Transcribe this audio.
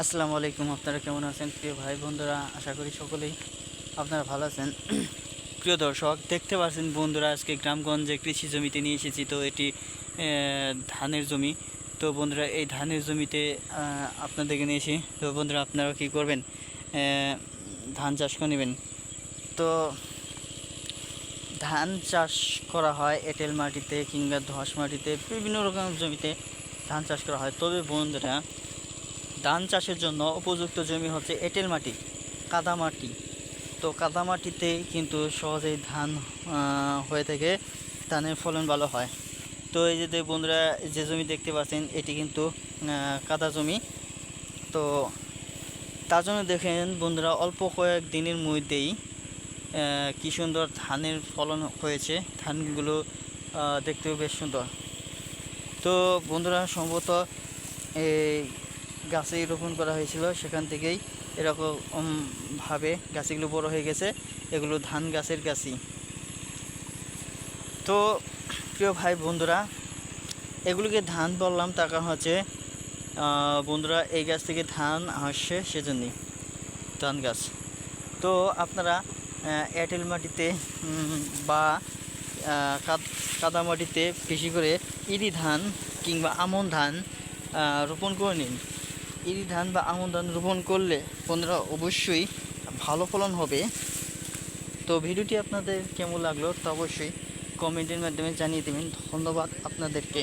আসসালামু আলাইকুম। আপনারা কেমন আছেন প্রিয় ভাই বন্ধুরা? আশা করি সকলেই আপনারা ভালো আছেন। প্রিয় দর্শক, দেখতে পাচ্ছেন বন্ধুরা, আজকে গ্রামগঞ্জে কৃষি জমিতে নিয়ে এসেছি। তো এটি ধানের জমি। তো বন্ধুরা, এই ধানের জমিতে আপনাদেরকে নিয়ে এসে, তো বন্ধুরা আপনারা কী করবেন, ধান চাষ করে নেবেন। তো ধান চাষ করা হয় এঁটেল মাটিতে কিংবা দোআঁশ মাটিতে, বিভিন্ন রকম জমিতে ধান চাষ করা হয়। তবে বন্ধুরা, ধান চাষের জন্য উপযুক্ত জমি হচ্ছে এঁটেল মাটি, কাদা মাটি। তো কাদা মাটিতে কিন্তু সহজেই ধান হয়ে থাকে, ধানের ফলন ভালো হয়। তো এই যে বন্ধুরা, যে জমি দেখতে পাচ্ছেন এটি কিন্তু কাদা জমি। তো তার জন্য দেখেন বন্ধুরা, অল্প কয়েক দিনের মধ্যেই কী সুন্দর ধানের ফলন হয়েছে। ধানগুলো দেখতেও বেশ সুন্দর। তো বন্ধুরা, সম্ভবত এই গাছে রোপণ করা হয়েছিল, সেখান থেকেই এরকম ভাবে গাছগুলো বড় হয়ে গেছে। এগুলো ধান গাছের গাছই। তো প্রিয় ভাই বন্ধুরা, এগুলোকে ধান বললাম তার কারণ হচ্ছে বন্ধুরা, এই গাছ থেকে ধান আসছে, সেজন্যই ধান গাছ। তো আপনারা এঁটেল মাটিতে বা কাদা মাটিতে বেশি করে ইরি ধান কিংবা আমন ধান রোপণ করে নিন। ইরি ধান বা আমন ধান রোপণ করলে বন্ধুরা অবশ্যই ভালো ফলন হবে। তো ভিডিওটি আপনাদের কেমন লাগলো তা অবশ্যই কমেন্টের মাধ্যমে জানিয়ে দেবেন। ধন্যবাদ আপনাদেরকে।